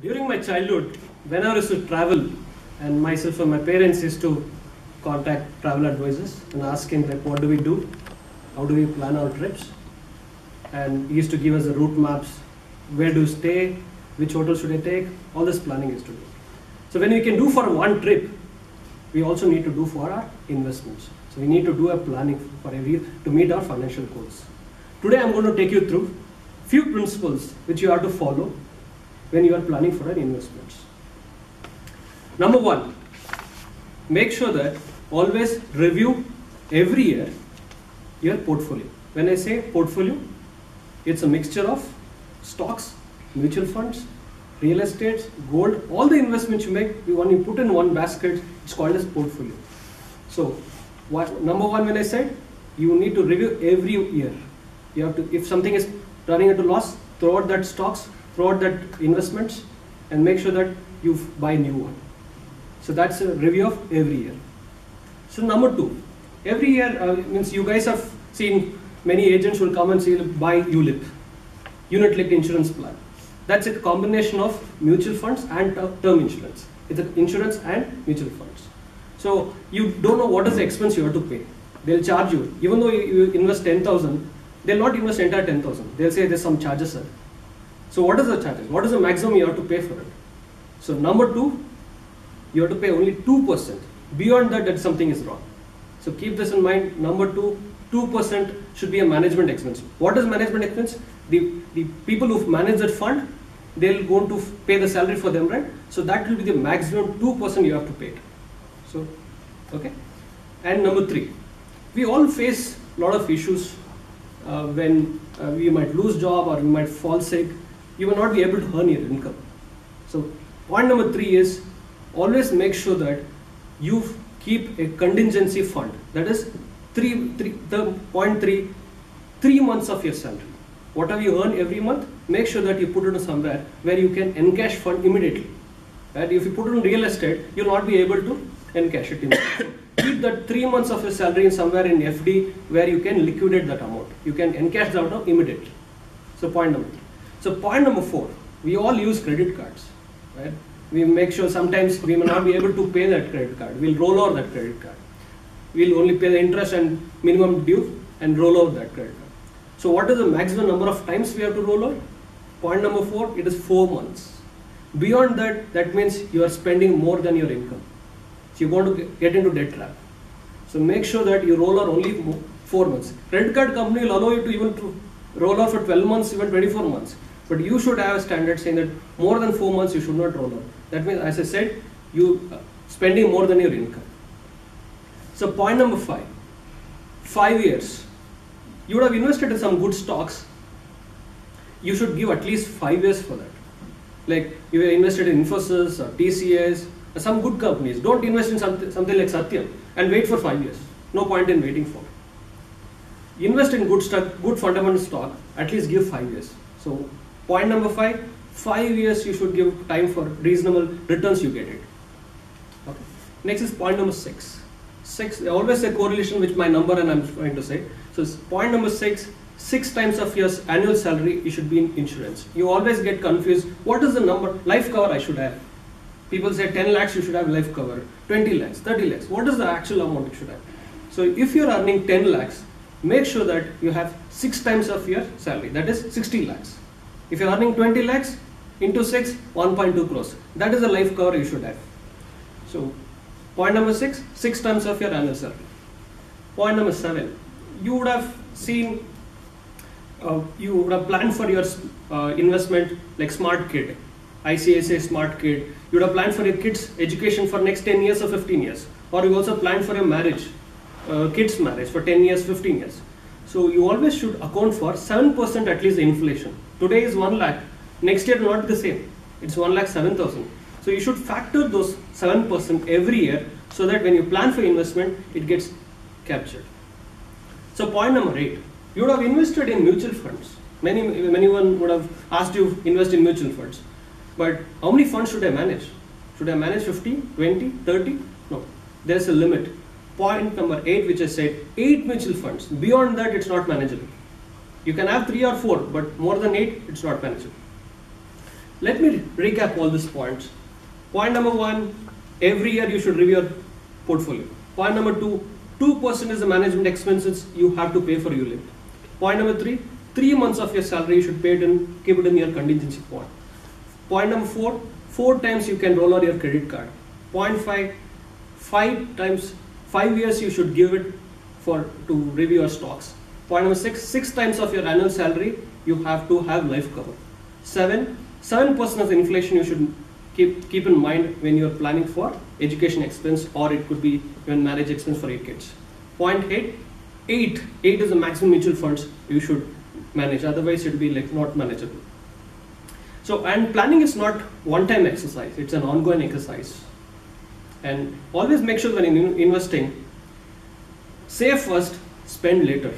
During my childhood, when I used to travel, and myself and my parents used to contact travel advisors and asking like, what do we do? How do we plan our trips? And he used to give us the route maps, where do you stay, which hotel should I take, all this planning is to do. So when we can do for one trip, we also need to do for our investments. So we need to do a planning for every year to meet our financial goals. Today I'm going to take you through few principles which you have to follow when you are planning for your investments. Number one, make sure that always review every year your portfolio. When I say portfolio, it's a mixture of stocks, mutual funds, real estate, gold, all the investments you make, when you put in one basket, it's called as portfolio. So, number one, when I said, you need to review every year. You have to, if something is turning into loss, throw out that stocks, throw out that investments, and make sure that you buy new one. So that's a review of every year. So number two, every year means you guys have seen many agents will come and say buy ULIP, unit linked insurance plan. That's a combination of mutual funds and term insurance. It's an insurance and mutual funds. So you don't know what is the expense you have to pay. They'll charge you, even though you invest 10,000, they'll not invest entire 10,000. They'll say there's some charges, sir. So what is the charges? What is the maximum you have to pay for it? So number two, you have to pay only 2%. Beyond that something is wrong. So keep this in mind. Number two, 2% should be a management expense. What is management expense? The people who manage that fund, they'll go to pay the salary for them, right? So that will be the maximum 2% you have to pay it. So, okay. And number three, we all face a lot of issues when we might lose job or we might fall sick. You will not be able to earn your income. So point number three is always make sure that you keep a contingency fund. That is point three, 3 months of your salary. Whatever you earn every month, make sure that you put it somewhere where you can encash fund immediately. Right? If you put it in real estate, you'll not be able to encash it immediately. Keep that 3 months of your salary in somewhere in FD where you can liquidate that amount. You can encash that amount immediately. So point number three. So point number four, we all use credit cards, right? We make sure sometimes we may not be able to pay that credit card. We'll roll over that credit card. We'll only pay the interest and minimum due and roll over that credit card. So what is the maximum number of times we have to roll over? Point number four, it is 4 months. Beyond that, that means you are spending more than your income. So you're going to get into debt trap. So make sure that you roll over only 4 months. Credit card company will allow you to even to roll over for 12 months, even 24 months. But you should have a standard saying that more than 4 months you should not roll over. That means, as I said, you spending more than your income. So point number 5, 5 years. You would have invested in some good stocks. You should give at least 5 years for that. Like you have invested in Infosys or TCS or some good companies. Don't invest in something like Satyam and wait for 5 years. No point in waiting for. Invest in good stock, good fundamental stock. At least give 5 years. So point number 5, 5 years you should give time for reasonable returns you get it. Okay. Next is point number 6. Always a correlation with my number and I'm trying to say. So point number 6, 6 times of your annual salary you should be in insurance. You always get confused. What is the number? Life cover I should have. People say 10 lakhs you should have life cover, 20 lakhs, 30 lakhs. What is the actual amount you should have? So if you're earning 10 lakhs, make sure that you have 6 times of your salary. That is 60 lakhs. If you're earning 20 lakhs into 6, 1.2 crores. That is the life cover you should have. So point number 6, 6 times of your annual salary. Point number 7, you would have seen, you would have planned for your investment like Smart Kid, ICICI Smart Kid. You would have planned for your kids' education for next 10 years or 15 years. Or you also planned for your marriage, kids' marriage for 10 years, 15 years. So you always should account for 7% at least the inflation. Today is 1 lakh, next year not the same. It's 1,07,000. So you should factor those 7% every year so that when you plan for investment, it gets captured. So point number 8, you would have invested in mutual funds. Anyone would have asked you invest in mutual funds. But how many funds should I manage? Should I manage 50, 20, 30? No, there's a limit. Point number 8, which I said, 8 mutual funds. Beyond that, it's not manageable. You can have 3 or 4, but more than 8, it's not manageable. Let me recap all these points. Point number 1, every year you should review your portfolio. Point number 2, 2% is the management expenses you have to pay for ULIP. Point number 3, 3 months of your salary you should pay it and keep it in your contingency pot. Point number 4, 4 times you can roll out your credit card. Point 5, 5 years you should give it to review your stocks. Point number 6, 6 times of your annual salary you have to have life cover. 7% of inflation you should keep in mind when you are planning for education expense, or it could be even marriage expense for your kids. Point 8 is the maximum mutual funds you should manage, otherwise it will be like not manageable. So, and planning is not one-time exercise, it's an ongoing exercise. And always make sure when investing, save first, spend later.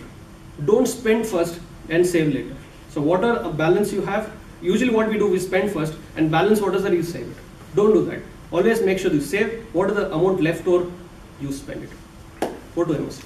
Don't spend first and save later. So what are a balance you have? Usually what we do, we spend first and balance what is that you save it. Don't do that. Always make sure you save what is the amount left or you spend it. What do I must?